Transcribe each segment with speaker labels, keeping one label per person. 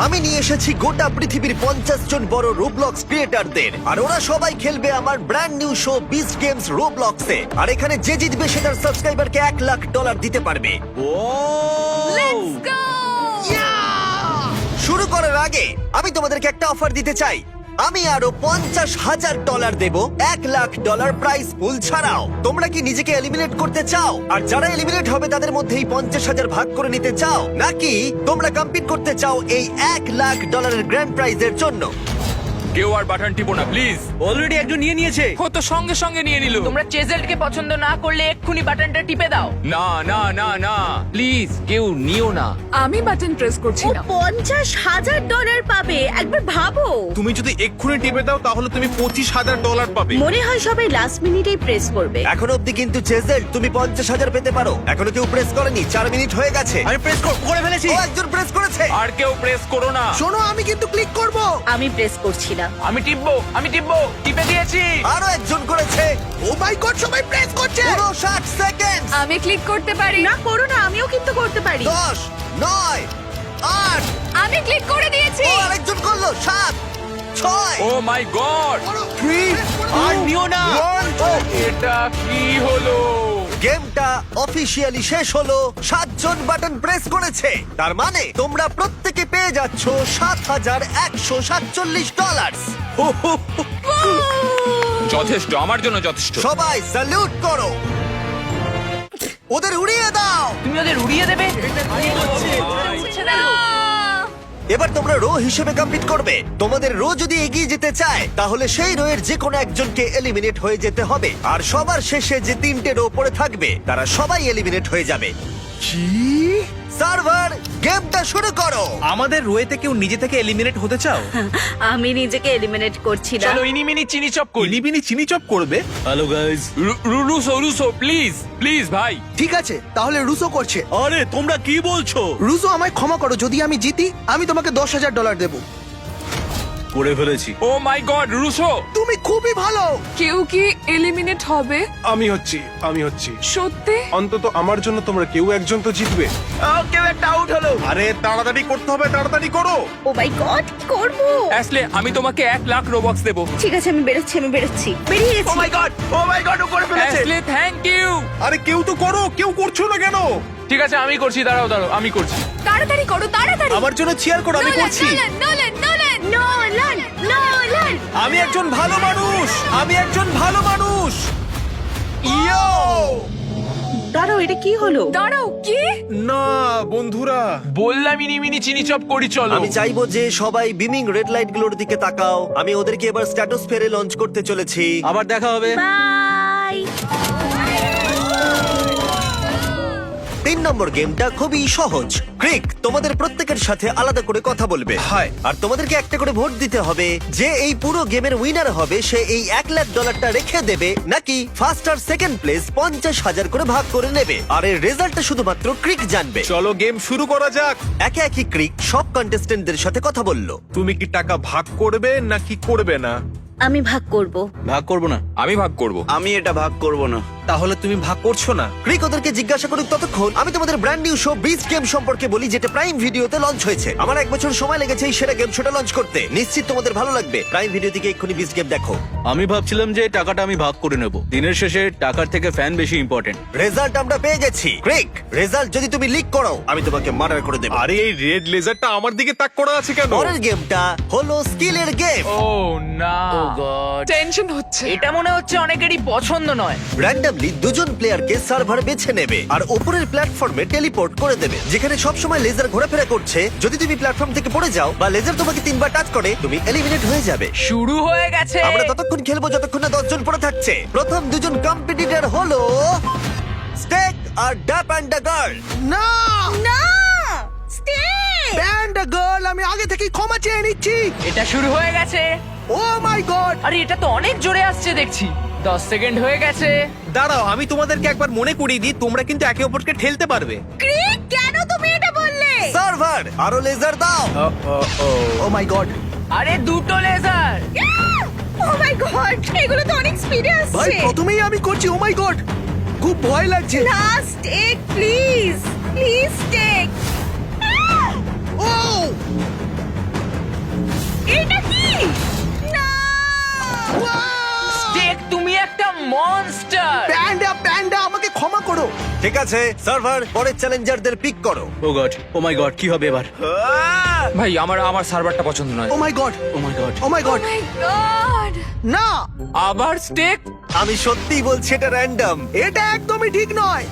Speaker 1: আমি নিয়ে এসেছি গোটা পৃথিবীর 50 জন বড় রোবলক্স ক্রিয়েটরদের, আর ওরা সবাই খেলবে আমার brand new show Beast Games রোবলক্সে। আর এখানে যে জিতবে সে তার সাবস্ক্রাইবারকে $1,00,000 দিতে পারবে।
Speaker 2: Let's go!
Speaker 1: শুরু করার আগে আমি তোমাদেরকে একটা অফার দিতে চাই। আমি আরো $50,000 দেব, $1,00,000 প্রাইস পুল ছাড়াও। তোমরা কি নিজেকে এলিমিনেট করতে চাও? আর যারা এলিমিনেট হবে তাদের মধ্যেই 50,000 ভাগ করে নিতে চাও, নাকি তোমরা কম্পিট করতে চাও এই $1,00,000 গ্র্যান্ড প্রাইজের জন্য?
Speaker 3: কেউ আর বাটন টিপো না প্লিজ।
Speaker 4: অলরেডি একজন নিয়ে নিয়েছে।
Speaker 3: ও তো সঙ্গে সঙ্গে নিয়ে নিল।
Speaker 2: তোমরা চেজেলকে পছন্দ না করলে এক্ষুনি বাটনটা টিপে দাও।
Speaker 3: না না না না প্লিজ কেউ নিও না।
Speaker 5: আমি বাটন প্রেস করছি
Speaker 6: ও
Speaker 5: না।
Speaker 6: $50,000 পাবে, একবার ভাবো।
Speaker 7: তুমি যদি এক্ষুনি টিপে দাও তাহলে তুমি $25,000 পাবে।
Speaker 6: মনে হয় সবাই লাস্ট মিনিটেই প্রেস করবে।
Speaker 1: এখন অব্দি কিন্তু চেজেল তুমি 50,000 পেতে পারো। এখনো কেউ প্রেস করেনি, 4 মিনিট হয়ে গেছে।
Speaker 4: আমি প্রেস করে ফেলেছি।
Speaker 1: ও একজন প্রেস করেছে।
Speaker 3: আর কেউ প্রেস করো না।
Speaker 4: শোনো, আমি কিন্তু ক্লিক করব।
Speaker 6: আমি প্রেস করছি না।
Speaker 3: আমি টিপবো টিপে দিয়েছি।
Speaker 1: আরো একজন করেছে।
Speaker 4: ও মাই গড, সবাই প্রেস করছে।
Speaker 1: পুরো 60 সেকেন্ড।
Speaker 5: আমি ক্লিক করতে পারি
Speaker 6: না করো না, আমিও কিন্তু করতে পারি।
Speaker 1: 10, 9, 8।
Speaker 5: আমি ক্লিক করে দিয়েছি।
Speaker 1: ও আরেকজন করলো। 7, 6,
Speaker 3: ও মাই গড
Speaker 1: 3,
Speaker 4: আর নিও না।
Speaker 3: এটা কি হলো?
Speaker 1: গেমটা অফিসিয়ালি শেষ হলো। 7 জন বাটন প্রেস করেছে, তার মানে তোমরা প্রত্যেকে পেয়ে যাচ্ছ $7,147।
Speaker 3: যথেষ্ট, আমার জন্য যথেষ্ট।
Speaker 1: সবাই স্যালুট করো, ওদের উড়িয়ে দাও।
Speaker 2: তুমি ওদের উড়িয়ে দেবে?
Speaker 5: না!
Speaker 1: এবার তোমরা রো হিসেবে কম্পিট করবে। তোমাদের রো যদি এগিয়ে যেতে চায় তাহলে সেই রো এর যে কোনো একজনকে এলিমিনেট হয়ে যেতে হবে, আর সবার শেষে যে 3টে রো পড়ে থাকবে তারা সবাই এলিমিনেট হয়ে যাবে। সার্ভার, গেমটা শুরু করো।
Speaker 4: আমাদের রোয়েতে কেউ নিজে থেকে এলিমিনেট হতে চাও?
Speaker 6: আমি নিজেকে এলিমিনেট করছি না।
Speaker 3: চলো ইনিমিনি চিনি চপ করি।
Speaker 7: ইলিবিনি চিনি চপ করবে।
Speaker 4: Hello guys.
Speaker 3: রুসো প্লিজ প্লিজ ভাই।
Speaker 8: ঠিক আছে, তাহলে রুসো করছে।
Speaker 4: আরে তোমরা কি বলছো?
Speaker 8: রুসো, আমায় ক্ষমা করো, যদি আমি জিতি আমি তোমাকে $10,000 দেবো।
Speaker 4: করে ফেলেছি।
Speaker 3: ও মাই গড রুসো।
Speaker 8: তুমি খুবই ভালো।
Speaker 5: কেউ কি এলিমিনেট হবে?
Speaker 7: আমি হচ্ছি।
Speaker 5: সত্যি?
Speaker 7: অন্তত আমার জন্য তোমরা কেউ একজন তো জিতবে।
Speaker 4: কেউ একটা আউট হলো।
Speaker 7: আরে তাড়াতাড়ি করতে হবে, তাড়াতাড়ি করো।
Speaker 6: ও মাই গড, কি করব?
Speaker 3: অ্যাসলে আমি তোমাকে $1,00,000 রোবক্স দেবো।
Speaker 6: ঠিক আছে, আমি বেরোচ্ছি। বেরিয়ে
Speaker 4: ও
Speaker 6: গেছি।
Speaker 4: মাই গড, ও করে ফেলেছে।
Speaker 3: অ্যাসলে থ্যাংক ইউ।
Speaker 7: আরে কেউ তো করো, কেউ করছো না কেন?
Speaker 3: ঠিক আছে আমি করছি, দাঁড়াও আমি করছি।
Speaker 5: তাড়াতাড়ি করো, তাড়াতাড়ি।
Speaker 4: আমার জন্য চিয়ার করো, আমি করছি।
Speaker 5: নোলান!
Speaker 6: নোলান!
Speaker 4: আমি একজন ভালো মানুষ।
Speaker 1: ইয়ো!
Speaker 6: দাঁড়াও, এটা কি হলো?
Speaker 5: দাঁড়াও, কি?
Speaker 7: না বন্ধুরা,
Speaker 3: বললাম ইনিমিনি চিনি চপ করি চলো।
Speaker 1: আমি চাইবো যে সবাই বিমিং রেড লাইট গুলোর দিকে তাকাও। আমি ওদেরকে এবার স্ট্র্যাটোস্ফিয়ারে লঞ্চ করতে চলেছি।
Speaker 4: আবার দেখা হবে।
Speaker 6: বাই।
Speaker 1: 3 নম্বর গেমটা খুবই সহজ। ক্রিক তোমাদের প্রত্যেকের সাথে আলাদা করে কথা বলবে।
Speaker 4: হাই।
Speaker 1: আর তোমাদেরকে একটা করে ভোট দিতে হবে যে এই পুরো গেমের উইনার হবে সে এই $1,00,000 রেখে দেবে, নাকি ফার্স্ট আর সেকেন্ড প্লেস 50,000 করে ভাগ করে নেবে। আর এর রেজাল্টটা শুধুমাত্র ক্রিক জানবে।
Speaker 7: চলো গেম শুরু করা যাক।
Speaker 1: একে একে ক্রিক সব কন্টেস্টেন্টদের সাথে কথা বলল।
Speaker 7: তুমি কি টাকা ভাগ করবে নাকি করবে না?
Speaker 6: আমি ভাগ করব।
Speaker 4: ভাগ করব না।
Speaker 3: আমি ভাগ করব।
Speaker 4: আমি এটা ভাগ করব না। তাহলে তুমি ভাগ করছো না?
Speaker 1: ক্রিক ওদেরকে জিজ্ঞাসা করুক, ততক্ষণ আমি তোমাদের brand new show beast game সম্পর্কে বলি, যেটা প্রাইম ভিডিওতে লঞ্চ হয়েছে। আমার 1 বছর সময় লেগেছে এই সেরা গেম শোটা লঞ্চ করতে। নিশ্চিত তোমাদের ভালো লাগবে। প্রাইম ভিডিও থেকে এক্ষুনি বিস্ট গেম দেখো।
Speaker 9: আমি ভাবছিলাম যে টাকাটা আমি ভাগ করে নেব। দিনের শেষে টাকার থেকে ফ্যান বেশি ইম্পর্টেন্ট।
Speaker 1: রেজাল্ট আমরা পেয়ে গেছি। ক্রিক, রেজাল্ট যদি তুমি লিক করো আমি তোমাকে মার্ডার করে দেব।
Speaker 7: আরে এই রেড লেজারটা আমার দিকে তাক করা আছে কেন?
Speaker 1: পরের গেমটা হলো স্কিলের গেম।
Speaker 3: ও না।
Speaker 5: টেনশন হচ্ছে।
Speaker 2: এটা মনে হচ্ছে অনেকেরই পছন্দ নয়।
Speaker 1: র্যান্ডমলি 2 জন প্লেয়ারকে সার্ভার বেছে নেবে আর উপরের প্ল্যাটফর্মে টেলিপোর্ট করে দেবে, যেখানে সবসময় লেজার ঘোরাফেরা করছে। যদি তুমি প্ল্যাটফর্ম থেকে পড়ে যাও বা লেজার তোমাকে 3 বার টাচ করে তুমি এলিমিনেট হয়ে যাবে।
Speaker 2: শুরু হয়ে গেছে।
Speaker 1: আমরা ততক্ষণ খেলবো যতক্ষণ না 10 জন পড়ে থাকছে। প্রথম 2 জন কম্পিটিটর হলো স্টেক আর ড্যাপ অ্যান্ড দ্য গার্ল।
Speaker 8: না,
Speaker 6: না! স্টে!
Speaker 8: ব্যান্ড গার্ল, আমি আগে থেকেই ক্ষমা চেয়ে নিচ্ছি।
Speaker 2: এটা শুরু হয়ে গেছে।
Speaker 8: ও মাই গড!
Speaker 2: আরে এটা তো অনেক জোরে আসছে দেখছি। 10 সেকেন্ড হয়ে গেছে।
Speaker 4: দাঁড়াও, আমি তোমাদেরকে একবার মনে করিয়ে দিই, তোমরা কিন্তু একে অপরকে ঠেলতে পারবে।
Speaker 6: ক্রিক, কেন তুমি এটা বললে?
Speaker 1: সার্ভার আরো লেজার দাও।
Speaker 8: ও মাই গড!
Speaker 2: আরে দুটো লেজার।
Speaker 6: ও মাই গড, এগুলো তো অনেক স্পিডে
Speaker 8: ভাই,
Speaker 6: আসছে।
Speaker 8: প্রথমেই আমি করছি। ও মাই গড, খুব ভয় লাগছে।
Speaker 6: লাস্ট এক, প্লিজ টেক।
Speaker 8: ও
Speaker 2: মনস্টার।
Speaker 8: প্যান্ডা আমাকে ক্ষমা করো।
Speaker 1: ঠিক আছে সার্ভার, পরের চ্যালেঞ্জারদের পিক করো।
Speaker 9: ও গড, ও মাই গড, কি হবে এবার?
Speaker 3: ভাই আমার সার্ভারটা পছন্দ নয়।
Speaker 8: ও মাই গড,
Speaker 9: ও মাই গড।
Speaker 8: ও মাই গড,
Speaker 5: মাই গড
Speaker 8: না,
Speaker 3: আবার স্টেক?
Speaker 1: আমি সত্যিই বলছি এটা র্যান্ডম।
Speaker 8: এটা একদমই ঠিক নয়।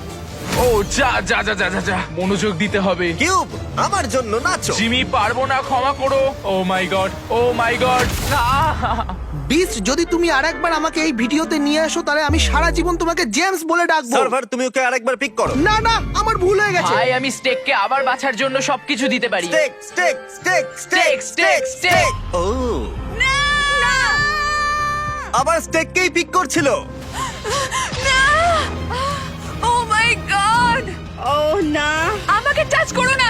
Speaker 2: ও যা যা যা যা যা যা, মনোযোগ দিতে হবে।
Speaker 1: কিউব, আমার জন্য নাচো।
Speaker 2: জিমি, পারবো না, ক্ষমা করো। ও মাই গড, ও মাই গড।
Speaker 8: বিস্ট, যদি তুমি আরেকবার আমাকে এই ভিডিওতে নিয়ে আসো তাহলে আমি সারা জীবন তোমাকে জেমস বলে ডাকবো।
Speaker 1: সার্ভার, তুমি ওকে আরেকবার পিক করো।
Speaker 8: না না, আমার ভুল হয়ে গেছে।
Speaker 2: ভাই, আমি স্টেককে আবার বাঁচার জন্য সবকিছু দিতে পারি।
Speaker 1: Steak steak steak steak steak steak. ও, আবার স্টেককেই পিক করছিল।
Speaker 5: ও মাই গড
Speaker 6: ও না,
Speaker 5: আমাকে টাচ করো না।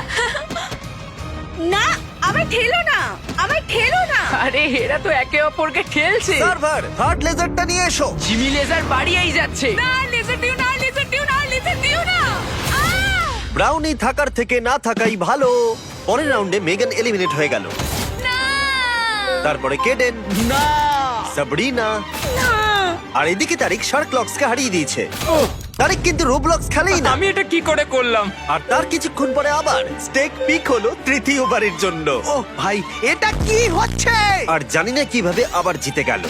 Speaker 6: না, আমায় ঠেলো না, আমায় ঠেলো না।
Speaker 2: আরে এরা তো একে অপরকে ঠেলছে।
Speaker 1: সার্ভার, থার্ড লেজারটা নিয়ে এসো।
Speaker 2: জিমি লেজার বাড়িয়েই যাচ্ছে।
Speaker 5: না, লেজার দিও না, লেজার দিও না, লেজার দিও না।
Speaker 1: ব্রাউনি থাকার থেকে না থাকাই ভালো। পরের রাউন্ডে মেগান এলিমিনেট হয়ে গেল। তারপরে কেডেন,
Speaker 2: না,
Speaker 1: সাবরিনা, আর এদিকে তারিক শার্কলক্সকে হারিয়ে দিয়েছে। তারিক কিন্তু রোবলক্স খেলেই না।
Speaker 3: আমি এটা কি করে করলাম?
Speaker 1: আর তার কিছুক্ষণ পরে আবার স্টেক পিক হলো তৃতীয়বারের জন্য।
Speaker 8: ও ভাই, এটা কি হচ্ছে?
Speaker 1: আর জানি না কিভাবে আবার জিতে গেল।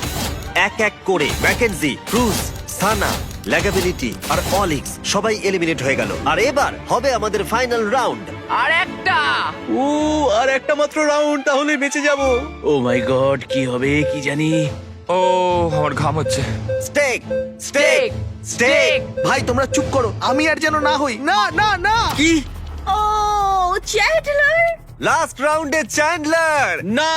Speaker 1: এক এক করে ম্যাকেনজি, ক্রুজ, সানা, ল্যাগাবিলিটি আর অলিক্স সবাই এলিমিনেট হয়ে গেল। আর এবার হবে আমাদের ফাইনাল রাউন্ড।
Speaker 2: আর একটা।
Speaker 9: আর একটা মাত্র রাউন্ড, তাহলে বেঁচে যাব। ও মাই গড, কি হবে কি জানি।
Speaker 3: ও আমার ঘাম হচ্ছে।
Speaker 1: Steak steak steak.
Speaker 8: ভাই তোমরা চুপ করো, আমি আর যেন না হই। না না না।
Speaker 9: কি?
Speaker 6: ও চ্যাটলার,
Speaker 1: লাস্ট রাউন্ডে চ্যান্ডলার।
Speaker 9: না,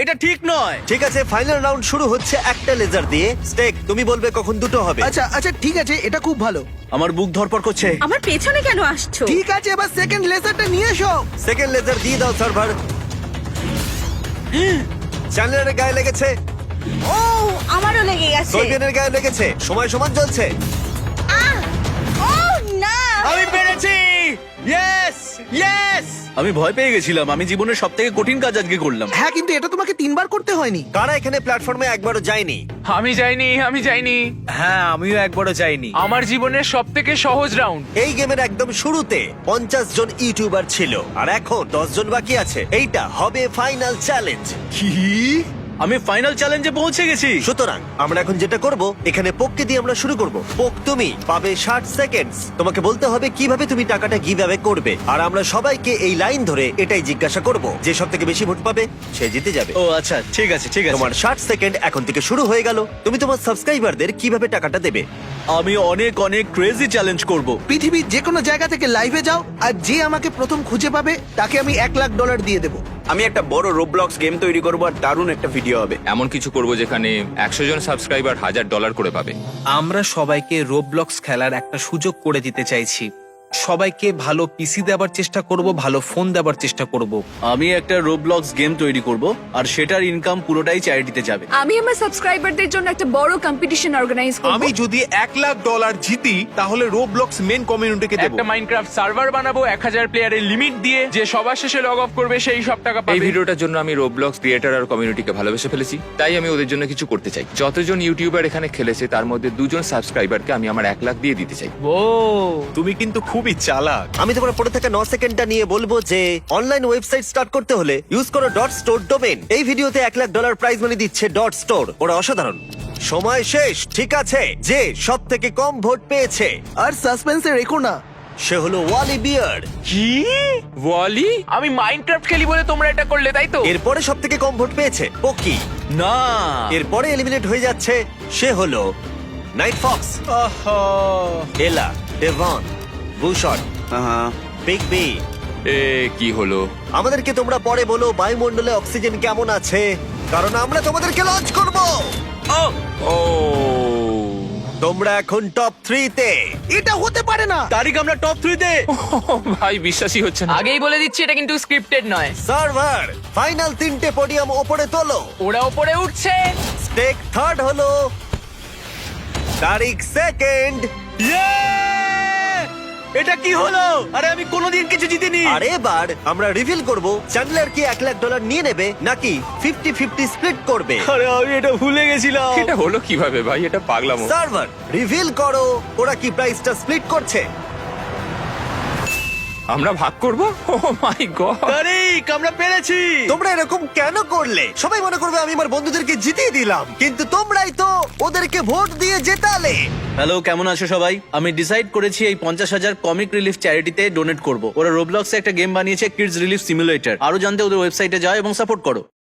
Speaker 9: এটা ঠিক নয়।
Speaker 1: ঠিক আছে, ফাইনাল রাউন্ড শুরু হচ্ছে একটা লেজার দিয়ে। স্টেক, তুমি বলবে কখন দুটো হবে।
Speaker 8: আচ্ছা আচ্ছা, ঠিক আছে, এটা খুব ভালো।
Speaker 9: আমার বুক ধরপড় করছে।
Speaker 6: আমার পেছনে কেন আসছো?
Speaker 8: ঠিক আছে, এবার সেকেন্ড লেজারটা নিয়ে এসো।
Speaker 1: সেকেন্ড লেজার দিয়ে দাও সার্ভার। চ্যান্ডলারের গায়ে লেগেছে,
Speaker 6: ও আমারও লেগে গেছে।
Speaker 1: সোলবিয়ানের গায়ে লেগেছে। সময় সমান চলছে।
Speaker 6: আহ! ও না,
Speaker 9: আমি পেরেছি! Yes yes! আমি ভয় পেয়ে গেছিলাম। আমি জীবনের সবথেকে কঠিন কাজ আজকে করলাম।
Speaker 8: হ্যাঁ, কিন্তু এটা তোমাকে 3বার করতে হয়নি।
Speaker 1: কারা এখানে প্ল্যাটফর্মে একবারও যায়নি?
Speaker 2: আমি যাইনি।
Speaker 4: হ্যাঁ, আমিও একবারও যাইনি।
Speaker 2: আমার জীবনের সব থেকে সহজ রাউন্ড।
Speaker 1: এই গেমের একদম শুরুতে 50 জন ইউটিউবার ছিল, আর এখন 10 জন বাকি আছে। এইটা হবে ফাইনাল চ্যালেঞ্জ।
Speaker 9: কি? আমি ফাইনাল চ্যালেঞ্জে পৌঁছে গেছি।
Speaker 1: সুতরাং আমরা এখন যেটা করব, এখানে পোককে দিয়ে আমরা শুরু করব। পোক, তুমি পাবে 60 সেকেন্ডস। তোমাকে বলতে হবে কিভাবে তুমি টাকাটা গিভ অ্যাওয়ে করবে, আর আমরা সবাইকে এই লাইন ধরে এটাই জিজ্ঞাসা করব। যে সবথেকে বেশি ভোট পাবে সে জিতে যাবে।
Speaker 9: ও আচ্ছা, ঠিক আছে ঠিক আছে।
Speaker 1: তোমার 60 সেকেন্ড এখন থেকে শুরু হয়ে গেল। তুমি তোমার সাবস্ক্রাইবারদের কিভাবে টাকাটা দেবে?
Speaker 9: আমি অনেক অনেক ক্রেজি চ্যালেঞ্জ করব।
Speaker 8: পৃথিবীর যে কোনো জায়গা থেকে লাইভে যাও, আর যে আমাকে প্রথম খুঁজে পাবে তাকে আমি $1,00,000 দিয়ে দেবো।
Speaker 10: আমি একটা বড় রোবলক্স গেম তৈরি করবো আর দারুণ একটা ভিডিও হবে।
Speaker 3: এমন কিছু করব যেখানে 100 জন সাবস্ক্রাইবার $1000 করে পাবে।
Speaker 4: আমরা সবাইকে রোবলক্স খেলার একটা সুযোগ করে দিতে চাইছি। সবাইকে ভালো পিসি দেওয়ার চেষ্টা করব, ভালো ফোন দেওয়ার চেষ্টা করব।
Speaker 9: আমি একটা রোবলক্স গেম তৈরি করব, আর সেটার ইনকাম পুরোটাই চ্যারিটিতে যাবে।
Speaker 5: আমি আমার সাবস্ক্রাইবারদের জন্য একটা বড় কম্পিটিশন অর্গানাইজ করব।
Speaker 7: আমি যদি $1,00,000 জিতি তাহলে রোবলক্স মেন কমিউনিটিকে দেবো।
Speaker 2: একটা মাইনক্রাফট সার্ভার বানাবো 1000 প্লেয়ারের লিমিট দিয়ে। যে সবার শেষে লগ অফ করবে সেই সব টাকা
Speaker 3: এই
Speaker 2: পাবে।
Speaker 3: ভিডিওটার জন্য আমি রোবলক্স ক্রিয়েটর আর কমিউনিটিকে ভালোবেসে ফেলেছি, তাই আমি ওদের জন্য কিছু করতে চাই। যতজন ইউটিউবার এখানে খেলেছে তার মধ্যে 2 জন সাবস্ক্রাইবারকে আমি আমার 1 লাখ দিয়ে দিতে চাই।
Speaker 2: ও,
Speaker 7: তুমি কিন্তু খুবই চালাক।
Speaker 1: আমি তোমার পড়ে থাকা 9 সেকেন্ডটা নিয়ে বলবো যে অনলাইন ওয়েবসাইট স্টার্ট করতে হলে ইউজ করো .store ডোমেন। এই ভিডিওতে $1,00,000 প্রাইজ মানি দিচ্ছে .store। ওরা অসাধারণ। সময় শেষ। ঠিক আছে, যে সব থেকে কম ভোট পেয়েছে
Speaker 8: আর সাসপেন্সে রেখো না।
Speaker 1: সে হলো ওয়ালি বিয়ার্ড।
Speaker 2: কি ওয়ালি? আমি মাইনক্রাফট খেলি বলে তোমরা এটা করলে, তাই তো?
Speaker 1: এরপরে সব থেকে কম ভোট পেয়েছে পোকি।
Speaker 9: না,
Speaker 1: এরপরে এলিমিনেট হয়ে যাচ্ছে, সে হলো নাইট ফক্স, এলা, ডেভন, বুশট, বিগ বি।
Speaker 3: এ কি হলো?
Speaker 1: আমাদেরকে তোমরা পরে বলো বায়ুমণ্ডলে অক্সিজেন কেমন আছে, কারণ আমরা তোমাদেরকে লঞ্চ করব।
Speaker 3: ও
Speaker 1: তোমরা এখন টপ 3 তে।
Speaker 8: এটা হতে পারে না।
Speaker 9: তারিখ আমরা টপ 3 তে।
Speaker 3: ভাই, বিশ্বাসই হচ্ছে না।
Speaker 2: আগেই বলে দিচ্ছি এটা কিন্তু স্ক্রিপ্টেড নয়।
Speaker 1: সার্ভার, ফাইনাল 3টে পোডিয়াম ওপরে তোলো।
Speaker 2: ওরা উপরে উঠছে।
Speaker 1: স্টেক থার্ড হলো, তারিক সেকেন্ড,
Speaker 9: এটা কি হলো? আরে আমি কোনোদিন কিছু জিতিনি।
Speaker 1: আর এবার আমরা রিভিল করব চ্যান্ডলার কি $1,00,000 নিয়ে নেবে নাকি 50-50 স্প্লিট করবে।
Speaker 9: আরে আমি এটা ভুলে গেছিলাম।
Speaker 3: এটা হলো কিভাবে ভাই? এটা পাগলামো।
Speaker 1: সার্ভার রিভিল করো ওরা কি প্রাইসটা স্প্লিট করছে।
Speaker 3: আমরা ভাগ করব? ও মাই গড!
Speaker 9: তারিক, আমরা পেরেছি।
Speaker 1: তোমরা এরকম কেন করলে? সবাই মনে করবে আমি আমার বন্ধুদেরকে জিতিয়ে দিলাম, কিন্তু তোমরাই তো ওদেরকে ভোট দিয়ে জেতালে।
Speaker 9: হ্যালো, কেমন আছো সবাই? আমি ডিসাইড করেছি এই 50,000 কমিক রিলিফ চ্যারিটিতে ডোনেট করব। ওরা রোবলক্সে একটা গেম বানিয়েছে, কিডস রিলিফ সিমুলেটর। আরো জানতে ওদের ওয়েবসাইটে যাও এবং সাপোর্ট করো।